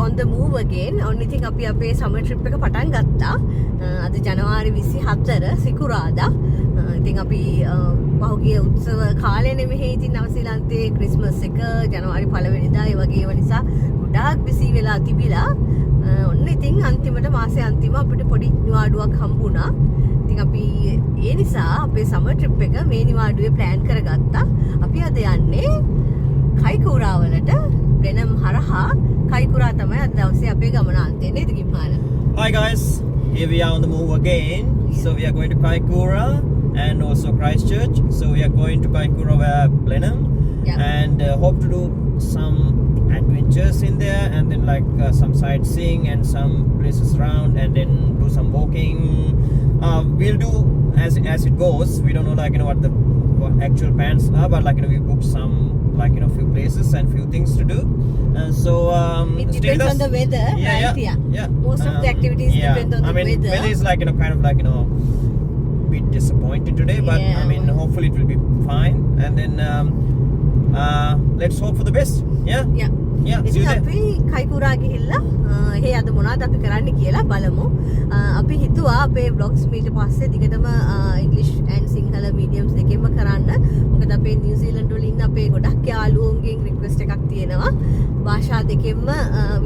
on the move again. Only thing අපි අපේ summer trip එක පටන් ගත්තා. අද ජනවාරි 24 සිකුරාදා. ඉතින් අපි පහුගිය උත්සව කාලේ නෙමෙයි ඉතින් නවසීලන්තේ ක්‍රිස්මස් එක ජනවාරි 1 වෙනිදා ඒ වගේම නිසා ගොඩාක් බිසි වෙලා තිබිලා. ඔන්න ඉතින් අන්තිමට මාසේ අන්තිම අපිට පොඩි නිවාඩුවක් හම්බුණා. ඉතින් අපි ඒ නිසා අපේ summer trip එක මේ නිවාඩුවේ plan කරගත්තා. අපි අද යන්නේ කයිකුරා වලට වෙනම හරහා කයිකුරා තමයි අද දවසේ අපේ ගමනාන්තය නේද කිම්මාන? Hi guys, here we are on the move again. So we are going to Kaikoura and also Christchurch. So we are going to Kaikoura via Blenheim and hope to do some adventures in there and then like some sightseeing and some places around and then do some walking. We'll do as it goes. We don't know like what the actual plans are, but like we booked some like few places and few things to do. So it depends on the weather, right? Yeah. Most of the activities depend on the weather. Weather is like kind of like bit disappointed today, but I mean hopefully it will be fine. And then let's hope for the best. Yeah. ඉතින් අපි කයිකුරා ගිහිල්ලා එහෙ අද මොනවද අපි කරන්න කියලා බලමු. අපි හිතුවා අපේ vlogs ඊට පස්සේ දිගටම ඉංග්‍රීසි and සිංහල mediums දෙකෙන්ම කරන්න. මොකද අපේ නිව්සීලන්ත වල ඉන්න අපේ ගොඩක් යාළුවෝන්ගෙන් request එකක් තියෙනවා. භාෂා දෙකෙන්ම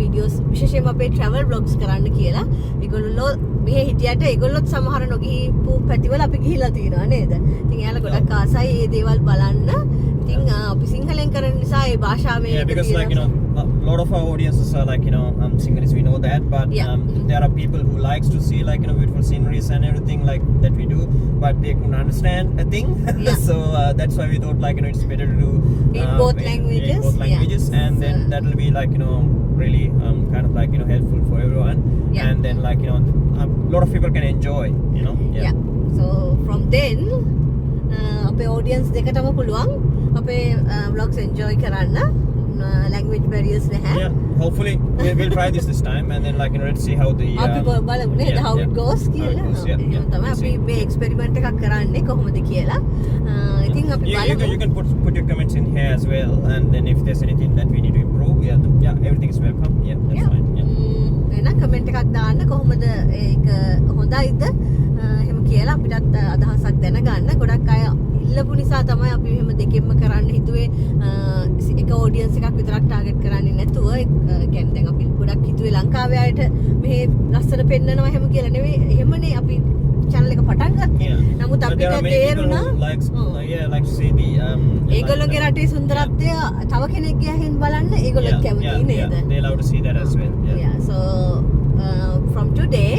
videos විශේෂයෙන්ම අපේ travel vlogs කරන්න කියලා. ඒගොල්ලෝ මෙහෙ හිටියට ඒගොල්ලොත් සමහර නොගිහිපු පැතිවල අපි ගිහිල්ලා තියෙනවා නේද? ඉතින් එයාලා ගොඩක් ආසයි මේ දේවල් බලන්න. ඉතින් අපි සිංහලෙන් කරන නිසා ඒ භාෂාවේ because like a lot of our audiences are like Sinhalese, we know that, but there are people who likes to see like beautiful sceneries and everything like that we do, but they couldn't understand a thing. So that's why we thought like it's better to do in both languages, and then that will be like really kind of like helpful for everyone, and then like a lot of people can enjoy, so from then අපේ audience දෙකටම පුළුවන් අපේ vlogs enjoy කරන්න. language barriers නැහැ. Hopefully we'll try this time and then like let's see how the අපි බලමු නේද how it goes කියලා. තමයි අපි මේ experiment එකක් කරන්නේ කොහොමද කියලා. ඉතින් අපි බලමු. You can put your comments in here as well, and then if there's anything that we need to improve, everything is welcome. That's fine. එහෙනම් comment එකක් දාන්න කොහොමද ඒක හොඳයිද එහෙම කියලා අපිටත් අදහසක් දැනගන්න. ගොඩක් අය ඉල්ලපු නිසා තමයි අපි එහෙම දෙකෙන්ම කරන්න හිතුවේ. එක audience එකක් විතරක් target කරන්නේ නැතුව කියන්නේ දැන් අපි ගොඩක් හිතුවේ ලංකාවේ අයට මේ ලස්සන පෙන්නනවා එහෙම කියලා නෙවෙයි. එහෙමනේ අපි channel එක පටන් ගත්තේ. නමුත් අපිට තේරුණා like to see the ඒගොල්ලෝගේ රටේ සුන්දරත්වය තව කෙනෙක්ගේ අහින් බලන්න ඒගොල්ලෝ කැමති නේද? They love to see that as well. So from today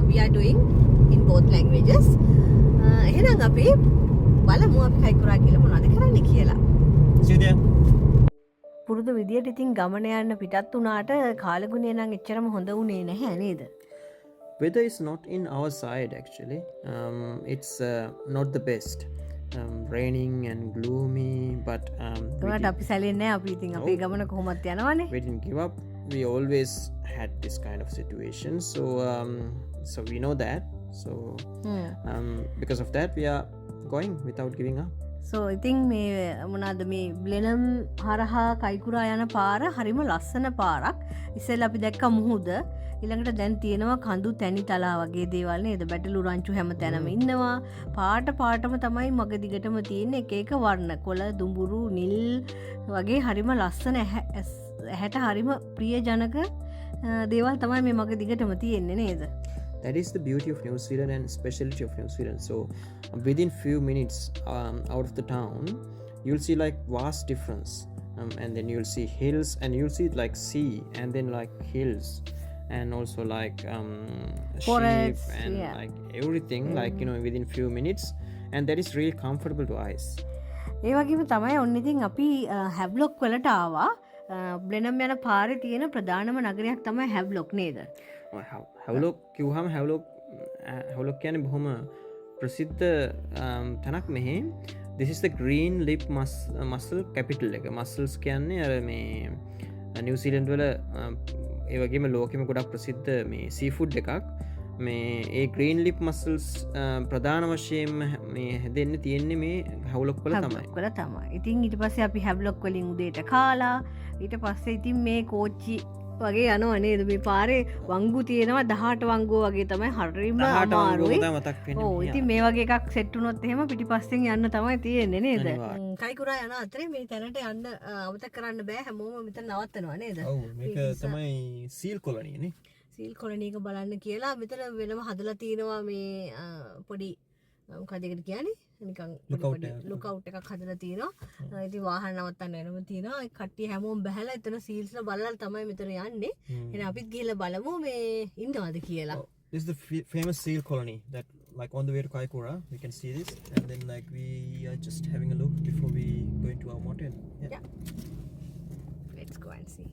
we are doing in both languages. එහෙනම් අපි බලමු අපි කයිකුරා කියලා මොනවද කරන්න කියලා. See there. පුරුදු විදියට ඉතින් ගමන යන්න පිටත් වුණාට කාලගුණය නම් එච්චරම හොඳ වුණේ නැහැ නේද? Weather is not in our side actually. It's not the best. Raining and gloomy, but ඒකට අපි සැලෙන්නේ නැහැ. අපි ඉතින් අපේ ගමන කොහොමද යනවනේ. We didn't give up. We always had this kind of situation, so we know that. So because of that we are going without giving up. So ඉතින් මේ මොනවාද මේ බ්ලෙනම් හරහා කයිකුරා යන පාර හරිම ලස්සන පාරක්. ඉස්සෙල්ලා අපි දැක්ක මුහුද, ඊළඟට දැන් තියෙනවා කඳු තැනි තලා වගේ දේවල් නේද? බැටළු රංචු හැම තැනම ඉන්නවා. පාටම තමයි මග දිගටම තියෙන එක එක වර්ණ, කොළ, දුඹුරු, නිල් වගේ හරිම ලස්සන ඇහැට හරිම ප්‍රියජනක දේවල් තමයි මේ මග දිගටම තියෙන්නේ නේද? That is the beauty of New Zealand and specialty of New Zealand. So within few minutes out of the town, you'll see like vast difference, and then you'll see hills and you'll see like sea and then like hills and also like sheep and like everything like within few minutes, and that is really comfortable to eyes. ඒ වගේම තමයි ඔන්න ඉතින් අපි Havelock වලට ආවා. බ්ලෙනම් යන පාරේ තියෙන ප්‍රධානම නගරයක් තමයි හැව්ලොක් නේද? හැව්ලොක් කිව්වහම හැව්ලොක් කියන්නේ බොහොම ප්‍රසිද්ධ තැනක් මෙහි. This is the green lip mussel capital එක. mussels කියන්නේ අර මේ නිව්සීලන්ත වල ඒ වගේම ලෝකෙම ගොඩක් ප්‍රසිද්ධ මේ සීෆුඩ් එකක්. මේ ඒ green lip mussels ප්‍රධාන වශයෙන් මේ හැදෙන්න තියෙන්නේ මේ හැව්ලොක් වල තමයි. ඉතින් ඊට පස්සේ අපි හැව්ලොක් වලින් උදේට කාලා ඊට පස්සේ ඉතින් මේ කෝච්චි වගේ යනවා නේද මේ පාරේ වංගු තියෙනවා 18 වංගුව වගේ තමයි හරිම අමාරුයි. ඔව් ඉතින් මේ වගේ එකක් සෙට් වුණොත් එහෙම පිටිපස්සෙන් යන්න තමයි තියෙන්නේ නේද? කයිකුරා යන අතරේ මේ තැනට යන්න අවතක් කරන්න බෑ හැමෝම මෙතන නවත්තනවා නේද? ඔව් මේක තමයි සීල් කොලනිය නේ. සීල් කොලනි එක බලන්න කියලා මෙතන වෙනම හදලා තියෙනවා මේ පොඩි මොකක්ද ඒකට කියන්නේ? නිකන් ලුකවුට් එකක් හදලා තියෙනවා. ඉතින් වාහන නවත්තන්න වෙනම තියෙනවා. ඒ කට්ටිය හැමෝම බහැලා එතන සීල්ස්ලා බලලා තමයි මෙතන යන්නේ. එහෙනම් අපිත් ගිහලා බලමු මේ ඉන්නවද කියලා. This is the famous seal colony that like on the way to Kaikoura we can see this and then like we are just having a look before we go into our motel. Yeah. Let's go and see.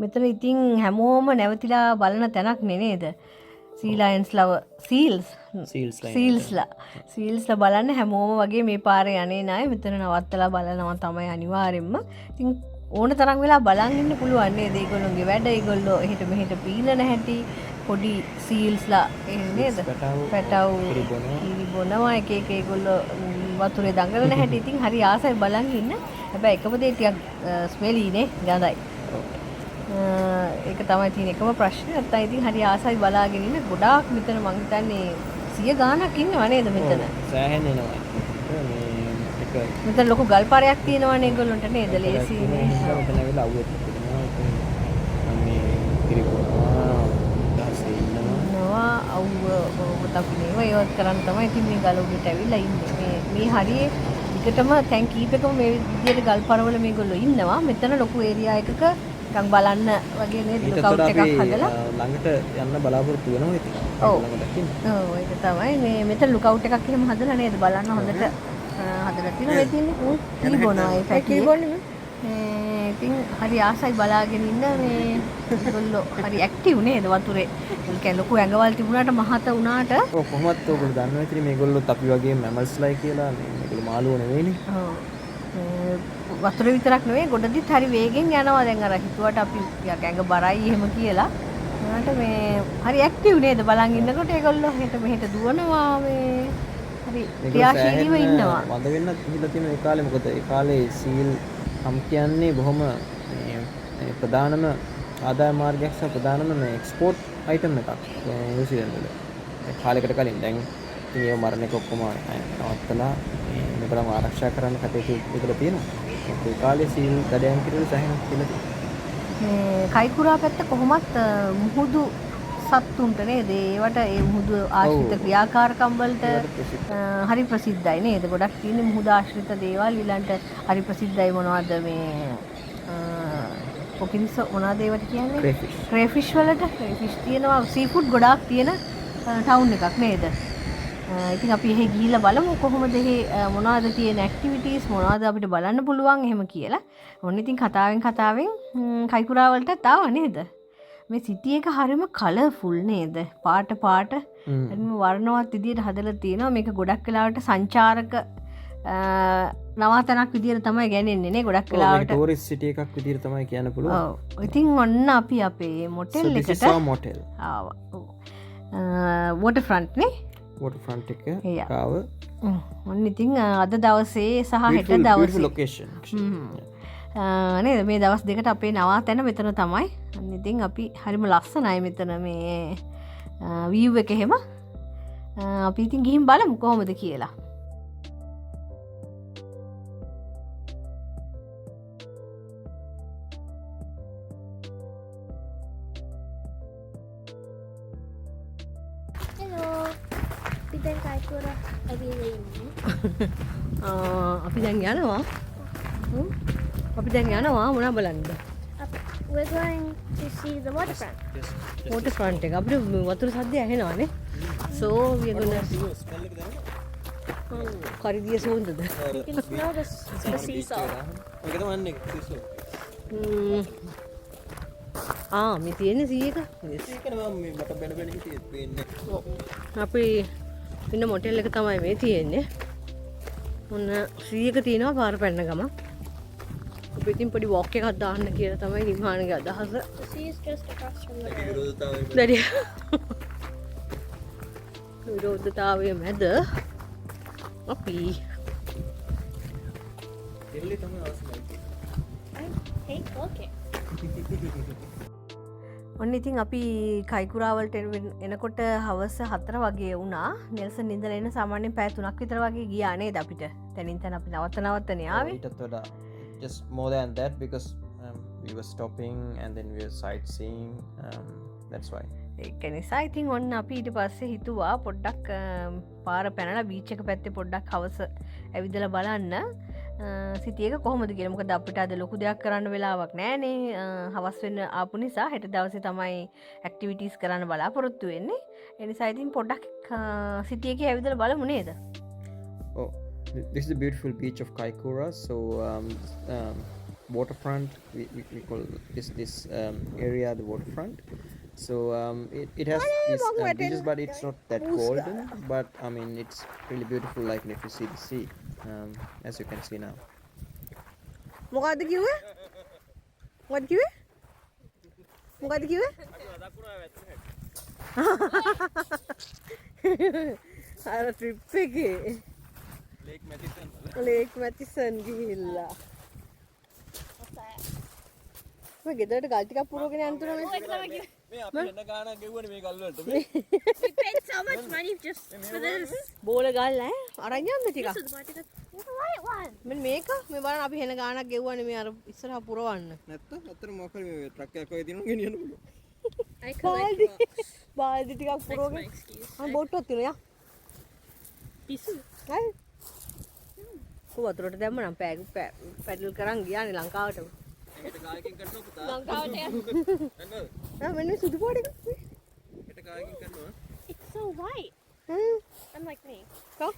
මෙතන ඉතින් හැමෝම නැවතිලා බලන තැනක් නේද? සීලයන්ස්ලව සීල්ස්ලා බලන්න හැමෝම වගේ මේ පාරේ යන්නේ නැහැ. මෙතන නවත්තලා බලනවා තමයි අනිවාර්යෙන්ම. ඉතින් ඕන තරම් වෙලා බලන් ඉන්න පුළුවන් නේද? ඒගොල්ලෝගේ වැඩ ඒගොල්ලෝ එහෙට මෙහෙට පීනන හැටි පොඩි සීල්ස්ලා නේද? පැටව් කිරි බොනවා එක එක ඒගොල්ලෝ වතුරේ දඟලන හැටි ඉතින් හරි ආසයි බලන් ඉන්න. හැබැයි එකම දේ ටිකක් ස්මෙලි නේ ගඳයි. ඒක තමයි තියෙන එකම ප්‍රශ්නේ. නැත්නම් ඉතින් හරි ආසයි බලාගෙන ඉන්න. ගොඩාක් මෙතන මං හිතන්නේ 100 ගාණක් ඉන්නව නේද මෙතන? සෑහෙන එනවා. මෙතන ලොකු ගල්පාරයක් තියෙනවනේ ඒගොල්ලන්ට නේද? ලේසි නේ. මෙතන ඇවිල්ලා අවුවත් තියෙනවා. මේ කිරිපොනවා දහසේ ඉන්නවා. අවුව තපිනේව ඒවත් කරන් තමයි ඉතින් මේ ගලුගෙට ඇවිල්ලා ඉන්නේ. මේ හරියේ විකටම ටැංක් කීපකම මේ විදියට ගල්පාරවල මේගොල්ලෝ ඉන්නවා. මෙතන ලොකු ඒරියා එකක නිකන් බලන්න වගේ නේද ලුකවුට් එකක් හදලා ළඟට යන්න බලාපොරොත්තු වෙනවා ඉතින්. ඔව් ඒක තමයි මේ මෙතන ලුකවුට් එකක් එහෙම හදලා නේද බලන්න හොඳට හදලා තියෙනවා. මේ තියෙන්නේ කී බොනවා ඒ පැකේ බොන්නේ. ඉතින් හරි ආසයි බලාගෙන ඉන්න මේ ඒගොල්ලෝ හරි ඇක්ටිව් නේද වතුරේ. ඒ කියන්නේ ලොකු ඇඟවල් තිබුණාට මහත වුණාට ඔව් කොහොමත් ඔයගොල්ලෝ දන්නවා ඉතින් මේගොල්ලෝත් අපි වගේ මැමල්ස්ලයි කියලා මේගොල්ලෝ මාළුවෝ නෙවෙයිනේ. ඔව් වතුර විතරක් නෙවෙයි ගොඩදිත් හරි වේගෙන් යනවා. දැන් අර හිතුවට අපි ටිකක් ඇඟ බරයි එහෙම කියලා. උනාට මේ හරි ඇක්ටිව් නේද බලන් ඉන්නකොට ඒගොල්ලෝ හෙට මෙහෙට දුවනවා මේ හරි ක්‍රියාශීලීව ඉන්නවා. වඳ වෙන්නත් හිලා තියෙන ඒ කාලේ මොකද ඒ කාලේ සීල් හම් කියන්නේ බොහොම මේ ප්‍රධානම ආදාය මාර්ගයක් සහ ප්‍රධානම මේ එක්ස්පෝර්ට් අයිටම් එකක් නිව්සීලන්ත වල. ඒ කාලයකට කලින් දැන් ඉතින් ඒ මරණ එක ඔක්කොම නවත්තලා මේකම ආරක්ෂා කරන්න කටයුතු ඉදලා තියෙනවා. ඒ කාලේ සීල් දඩයන් කිරුවේ සහිනක් කියලා තියෙනවා. කයිකුරා පැත්ත කොහොමත් මුහුදු සත්තුන්ට නේද? ඒවට ඒ මුහුදු ආශ්‍රිත ක්‍රියාකාරකම් වලට හරි ප්‍රසිද්ධයි නේද? ගොඩක් තියෙන මුහුදු ආශ්‍රිත දේවල් ඊළඟට හරි ප්‍රසිද්ධයි මොනවද මේ පොකිරිස මොනවද ඒවට කියන්නේ? ක්‍රේෆිෂ් වලට ක්‍රේෆිෂ් තියෙනවා. සී ෆුඩ් ගොඩාක් තියෙන ටවුන් එකක් නේද? ඉතින් අපි එහෙ ගිහිල්ලා බලමු කොහොමද එහෙ මොනවද තියෙන ඇක්ටිවිටීස් මොනවද අපිට බලන්න පුළුවන් එහෙම කියලා. ඔන්න ඉතින් කතාවෙන් කයිකුරා වලටත් ආවා නේද? මේ සිටි එක හරිම කලර්ෆුල් නේද? පාට හරිම වර්ණවත් විදියට හදලා තියෙනවා. මේක ගොඩක් වෙලාවට සංචාරක නවාතනක් විදියට තමයි ගන්නේ නේ ගොඩක් වෙලාවට. ඔව් ටූරිස්ට් සිටි එකක් විදියට තමයි කියන්න පුළුවන්. ඔව්. ඉතින් ඔන්න අපි අපේ මොටෙල් එකට ආවා. ඔව්. වෝටර් ෆ්‍රන්ට් නේ? වෝටර් ෆ්‍රන්ට් එක ආව. ඔන්න ඉතින් අද දවසේ සහ හෙට දවසේ ලොකේෂන්. නේද මේ දවස් දෙකට අපේ නවාතැන මෙතන තමයි. අන්න ඉතින් අපි හරිම ලස්සනයි මෙතන මේ view එක එහෙම. අපි ඉතින් ගිහින් බලමු කොහොමද කියලා. දැන් කයිකුරා ඇවිල්ලා ඉන්නේ. අපි දැන් යනවා. අපි දැන් යනවා මොනවා බලන්නද? We're going to see the waterfront. waterfront එක අපිට වතුර සද්දය ඇහෙනවානේ. So we are gonna කරිදිය සෝන්දද? You can smell the sea salt. ඔක තමයි අන්නේ සීසෝ. මේ තියෙන්නේ සී එක. ඒක නේ මම මට බැන හිටියේ පේන්නේ. අපි ඉන්න මොටෙල් එක තමයි මේ තියෙන්නේ. ඔන්න 100ක තියෙනවා පාර පැන්න ගම. අපි ඉතින් පොඩි වොක් එකක් දාන්න කියලා තමයි නිමානගේ අදහස. The sea is just across from the road. විරෝධතාවය දැඩි විරෝධතාවය මැද අපි දෙල්ලේ තමයි අවශ්‍යයි. I hate walking. ඔන්න ඉතින් අපි කයිකුරාවලට එනකොට හවස 4 වගේ වුණා. නෙල්සන් ඉඳලා එන සාමාන්‍යයෙන් පැය 3ක් විතර වගේ ගියා නේද අපිට. තැනින් තැන අපි නවත්තනේ ආවේ. ඊටත් වඩා just more than that because we were stopping and then we were sightseeing. That's why. ඒක නිසා ඉතින් ඔන්න අපි ඊට පස්සේ හිතුවා පොඩ්ඩක් පාර පැනලා බීච් එක පැත්තේ පොඩ්ඩක් හවස ඇවිදලා බලන්න සිටියක කොහොමද කියලා. මොකද අපිට අද ලොකු දෙයක් කරන්න වෙලාවක් නැහැනේ. හවස් වෙන්න ආපු නිසා හෙට දවසේ තමයි ඇක්ටිවිටීස් කරන්න බලාපොරොත්තු වෙන්නේ. ඒ නිසා ඉතින් පොඩ්ඩක් සිටියකේ ඇවිදලා බලමු නේද? Oh, this is a beautiful beach of Kaikoura. So waterfront. We call this area the waterfront. So it has these beaches, but it's not that golden. But I mean, it's really beautiful. Like if you see the sea, as you can see now. මොකද්ද කිව්වේ? මොකද්ද කිව්වේ? මොකද්ද කිව්වේ? අර trip එකේ lake Matheson ගිහිල්ලා What's that? මේ ගෙදරට ගල් ටිකක් පුරවගෙන යන්න තුන මේ අපි එන්න ගානක් ගෙවුවනේ මේ ගල් වලට. We paid so much money just for this. බෝල ගල් ඈ අරන් යන්න This ටිකක්. is the white one. මෙන්න මේක මේ බලන්න අපි හෙන ගානක් ගෙවුවනේ මේ අර ඉස්සරහා පුරවන්න. නැත්තම් අතර මොකක් හරි මේ ට්‍රක් එකක් වගේ තියෙනවා ගෙනියන්න පුළුවන්. I collect බාල්දි rocks. බාල්දි ටිකක් That's my පුරවගෙන excuse. ආ බෝට්ටුවක් තියෙනවා යා. Pisu. හරි. වතුරට දැම්ම නම් පැඩල් කරන් ගියානේ ලංකාවට. ඒකට කායකින් කරනවා පුතා. Lankaවට යන්න. නේද? ආ මෙන්න මේ සුදු පාට එක. ඒකට කායකින් කරනවා. It's so white. Hmm. Unlike me. කෝ.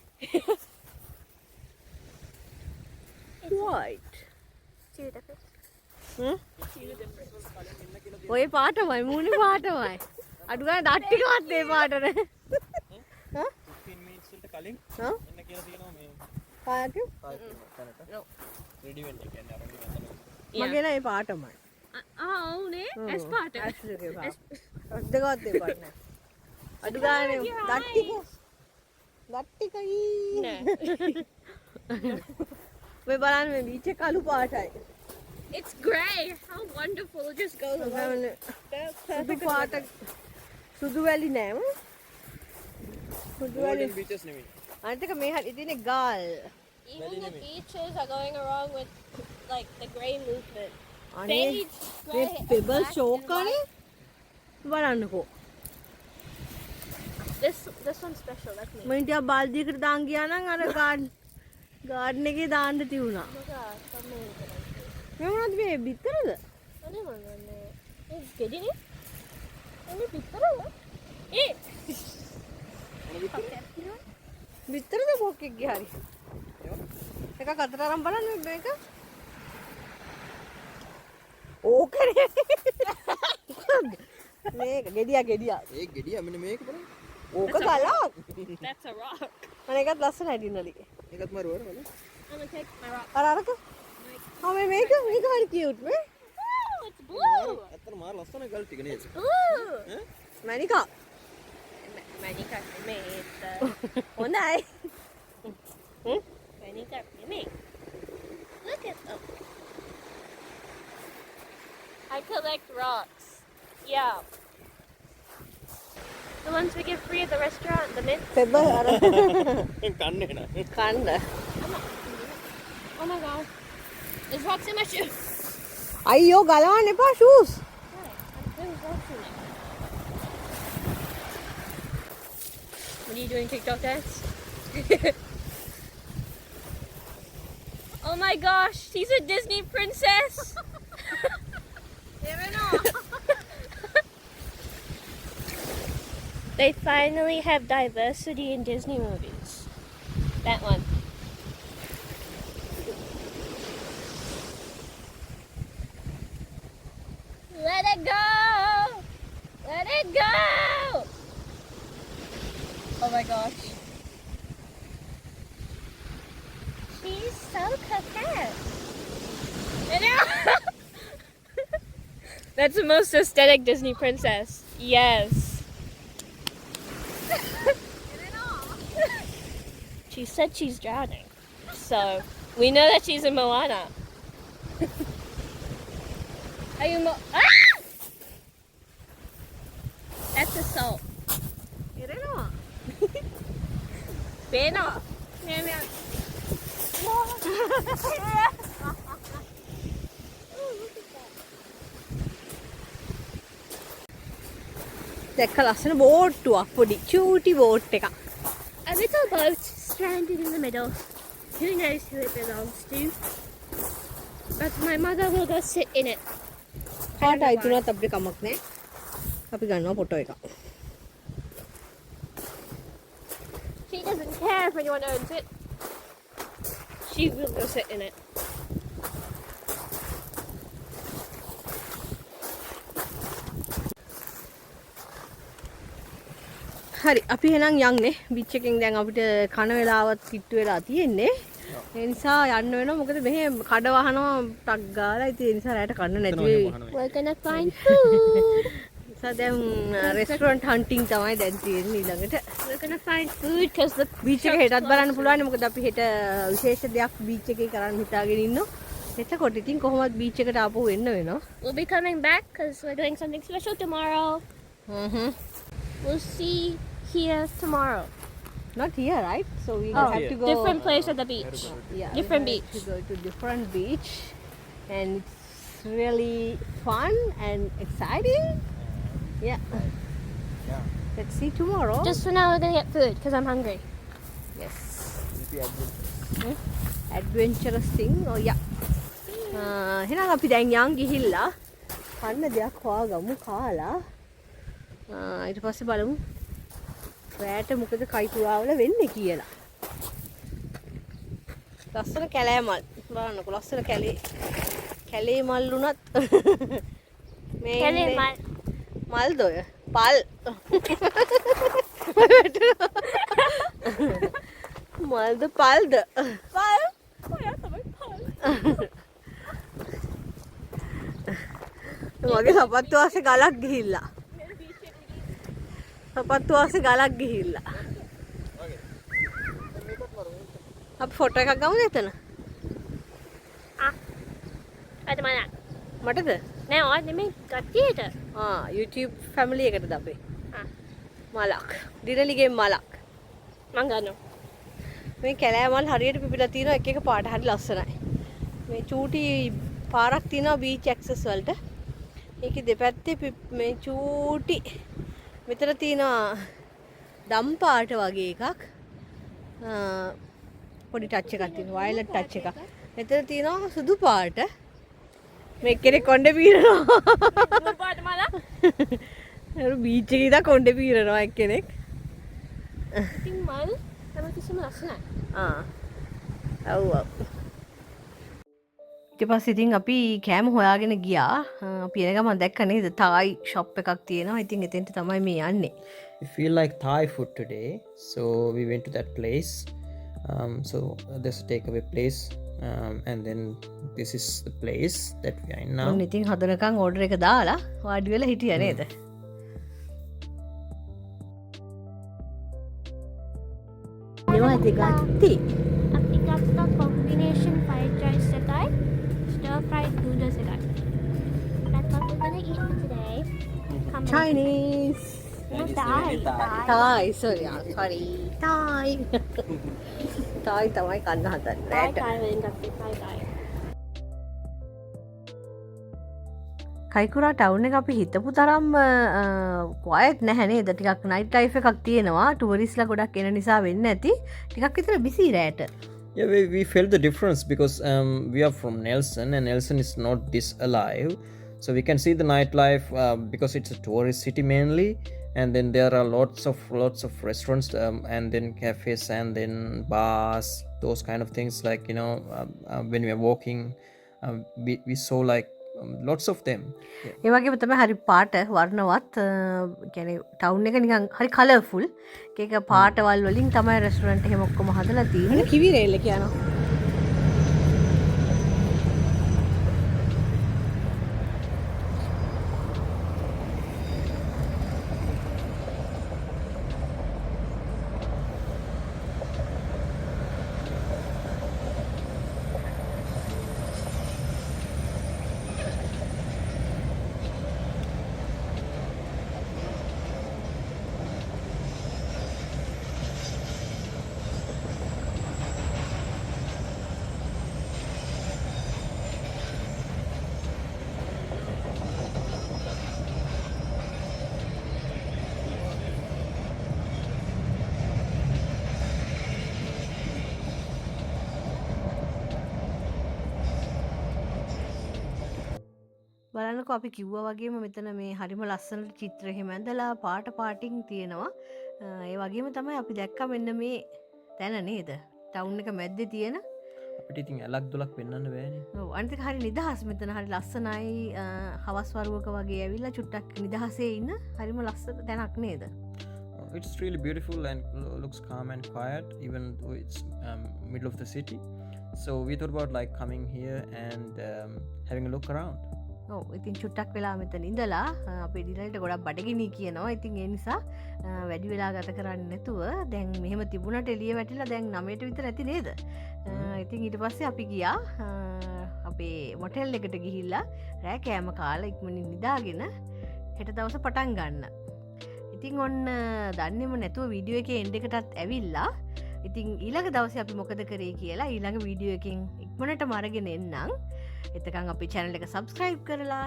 white. See the difference? Hmm. See the difference? ඔය පාටමයි මූණේ පාටමයි. අඩු ගන්න දත් ටිකවත් ඒ පාටනේ. හා? 15 minutes වලට කලින් හා? එන්න කියලා තියෙනවා මේ පාට තැනට. No. රෙඩි වෙන්න කියන්නේ අර මේ මෙතන. මගේ නෑ ඒ පාටමයි. Oh, ne? Esparta. ඇස්ලගේ පාට. අද්දගවත් ඒ පාට නෑ. අඩු ගන්න Your දත් ටික. eyes. දත් ටිකයි. No. මේ බලන්න මේ බීච් එක කළු පාටයි. It's grey. How wonderful. It just goes along. සුදු පාට සුදු වැලි නෑම. සුදු වැලි Golden beaches නෙමෙයි. අනිත් එක මේ හරි ඉතින් ගාල්. Even the beaches are going along with like the grey movement. අනේ Beige, grey, මේ and පෙබල් black ෂෝක් and කරේ බලන්නකෝ. This one's special. That's me. මම ටිකක් බාල්දියකට දාන් ගියා නම් අර ගාඩන් එකේ දාන්න තියුණා. Oh my gosh, amazing. මේ මොනවද මේ බිත්තරද? Ano naman eh? Eh, gede ni? Ano bitara ba? Eh! බිත්තරද බොක් එකේ හරි. එකක් අතට අරන් බලන්න මේක. ඕකනේ. මේක ගෙඩියා. ඒ ගෙඩිය මෙන්න මේක බලන්න. ඕක ගලක්. That's a rock. අනේකත් ලස්සනයි දිනලි. ඒකත් මරුවර බලන්න. I'm gonna take my rock. අරක. ආ මේක හරි කියුට් මේ. Oh, it's blue! ඇත්තට මාර ලස්සන ගල් ටික නේද? Blue! මණිකා. Manika made the... හොඳයි. Manika made. Look at them. I collect rocks. Yeah. The ones we get free at the restaurant, the mint. පෙබල් අර කන්නේ නෑ. කන්න. Oh my god. There's rocks in my shoes. අයියෝ ගලවන්න එපා shoes. There's rocks in it. What are you doing, TikTok dance? Oh my gosh, she's a Disney princess. They finally have diversity in Disney movies. That one. Let it go! Let it go! Oh my gosh. That's the most aesthetic Disney princess. Yes. She said she's drowning. So, we know that she's in Moana. Are you Ah! That's a salt. එරෙනවා. Pena. Pena. දැක්ක ලස්සන බෝට්ටුවක් පොඩි චූටි boat එකක්. A little boat stranded in the middle. Who knows who it belongs to? But my mother will go sit in it. කාට අයිතුනත් අපිට කමක් නෑ. අපි ගන්නවා ෆොටෝ එකක්. She doesn't care if anyone owns it. She will go sit in it. හරි අපි එහෙනම් යන්නේ බීච් එකෙන් දැන් අපිට කන වෙලාවත් කිට්ටු වෙලා තියෙන්නේ. ඒ නිසා යන්න වෙනවා මොකද මෙහෙ කඩ වහනවා ටක් ගාලා ඉතින් ඒ නිසා රැට කන්න නැති වෙයි. We're gonna find food. නිසා දැන් රෙස්ටොරන්ට් හන්ටින් තමයි දැන් තියෙන්නේ ඊළඟට. We're gonna find food because the beach එක හෙටත් බලන්න පුළුවන් මොකද අපි හෙට විශේෂ දෙයක් බීච් එකේ කරන්න හිතාගෙන ඉන්නවා. එතකොට ඉතින් කොහොමවත් බීච් එකට ආපහු එන්න වෙනවා. we'll be coming back because we're doing something special tomorrow. We'll see here tomorrow. Not here, right? So we Oh, have to go different place at the beach. Yeah, different we beach. have to go to different beach, and it's really fun and exciting. Yeah. Yeah. Let's see tomorrow. Just for now, we're gonna get food because I'm hungry. Yes. Adventurous thing. Oh yeah. එහෙනම් අපි දැන් යන් ගිහිල්ලා කන්න දෙයක් හොයාගමු කාලා. ඊට පස්සේ බලමු රැට මොකද කයිතුරාවල වෙන්නේ කියලා. ලස්සන කැලෑ මල් බලන්නකො ලස්සන කැලේ මල් උනත් මේ Kelly, ඉන්නේ my මල්ද ඔය පල් මල්ද පල්ද මගේ සපත්තු ආසේ ගලක් ගිහිල්ලා සපත්තු ආසේ ගලක් ගිහිල්ලා අපි ෆොටෝ එකක් ගමුද එතන ada mana? මටද Nè, ôi, để mình có tiết à? YouTube family එකටද අපේ Ah, මලක් දිනලිගේ මලක් mangano. මේ කැලෑ මල් හරියට පිපිලා තියෙනවා එක එක පාට හරි ලස්සනයි මේ චූටි පාරක් තියෙනවා බීච් ඇක්සස් වලට ඒකේ දෙපැත්තේ මේ චූටි මෙතන තියෙනවා දම් පාට වගේ එකක් පොඩි ටච් එකක් තියෙනවා වයලට් ටච් එකක් මෙතන තියෙනවා සුදු පාට මේ කෙනෙක් කොණ්ඩේ පීරනවා Lupa ada mana? බීච් එකේ ඉඳලා කොණ්ඩේ පීරනවා එක්කෙනෙක් Tinggal, sama tu semua senang. ඔව් ඔව් ඊට පස්සේ ඉතින් අපි කෑම හොයාගෙන ගියා අපි එන ගමන් දැක්ක නේද තායි ෂොප් එකක් තියෙනවා ඉතින් එතෙන්ට තමයි මේ යන්නේ We feel like Thai food today, so we went to that place. So there's a takeaway place, and then this is the place that we are in now. ඔන්න ඉතින් හදනකම් ඕඩර් එක දාලා වාඩි වෙලා හිටියා නේද මේවා දෙගත්තේ Api kata combination fried rice setai, stir fried noodles setai. That's what we're gonna eat today. Come on. Chinese No, Thai. Thai sorry Thai Thai තමයි කන්න හදන්නේ Thai, රැට Thai, we're gonna Thai, Thai. කයිකුරා town එක අපි හිතපු තරම් කොයට් නැහැ නේද ටිකක් නයිට් ලයිෆ් එකක් තියෙනවා ටූරිස්ලා ගොඩක් එන නිසා වෙන්න ඇති ටිකක් විතර busy රැට Yeah, we felt the difference because we are from Nelson, and Nelson is not this alive. So we can see the nightlife because it's a tourist city mainly, and then there are lots of restaurants and then cafes and then bars, those kind of things. Like when we are walking, we saw like lots of them. Yeah. ඒ වගේම තමයි හරි පාට වර්ණවත් කියන්නේ town එක නිකන් හරි colourful ඒක පාටවල් වලින් තමයි රෙස්ටොරන්ට් එහෙම ඔක්කොම හදලා තියෙන්නේ කිවි රේල් එක යනවා බලන්නකො අපි කිව්වා වගේම මෙතන මේ හරිම ලස්සනට චිත්‍ර එහෙම ඇඳලා පාටින් තියෙනවා. ඒ වගේම තමයි අපි දැක්ක මෙන්න මේ තැන නේද? ටවුන් එක මැද්දේ තියෙන. අපිට ඉතින් ඇලක් දොලක් පෙන්වන්න බෑනේ. ඔව් අනිත් එක හරි නිදහස් මෙතන හරි ලස්සනයි. හවස් වරුවක වගේ ඇවිල්ලා චුට්ටක් නිදහසේ ඉන්න හරිම ලස්සන තැනක් නේද? It's really beautiful and looks calm and quiet even though it's middle of the city. So we thought about like coming here and having a look around. ඔව් ඉතින් චුට්ටක් වෙලා මෙතන ඉඳලා අපේ ඩිලල්ට ගොඩක් බඩගිනි කියනවා. ඉතින් ඒ නිසා වැඩි වෙලා ගත කරන්නේ නැතුව දැන් මෙහෙම තිබුණට එළිය වැටිලා දැන් 9ට විතර ඇති නේද? ඉතින් ඊට පස්සේ අපි ගියා අපේ මොටෙල් එකට ගිහිල්ලා රෑ කෑම කාලා ඉක්මනින් නිදාගෙන හෙට දවස පටන් ගන්න. ඉතින් ඔන්න දන්නේම නැතුව වීඩියෝ එකේ එන්ඩ් එකටත් ඇවිල්ලා ඉතින් ඊළඟ දවසේ අපි මොකද කරේ කියලා ඊළඟ වීඩියෝ එකෙන් ඉක්මනටම අරගෙන එන්නම්. එතකන් අපේ channel එක subscribe කරලා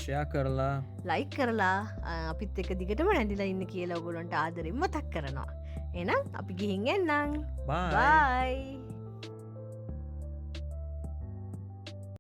share කරලා like කරලා අපිත් එක්ක දිගටම රැඳිලා ඉන්න කියලා ඔයගොල්ලන්ට ආදරෙන් මතක් කරනවා. එහෙනම් අපි ගිහින් එන්නම්. Bye. Bye.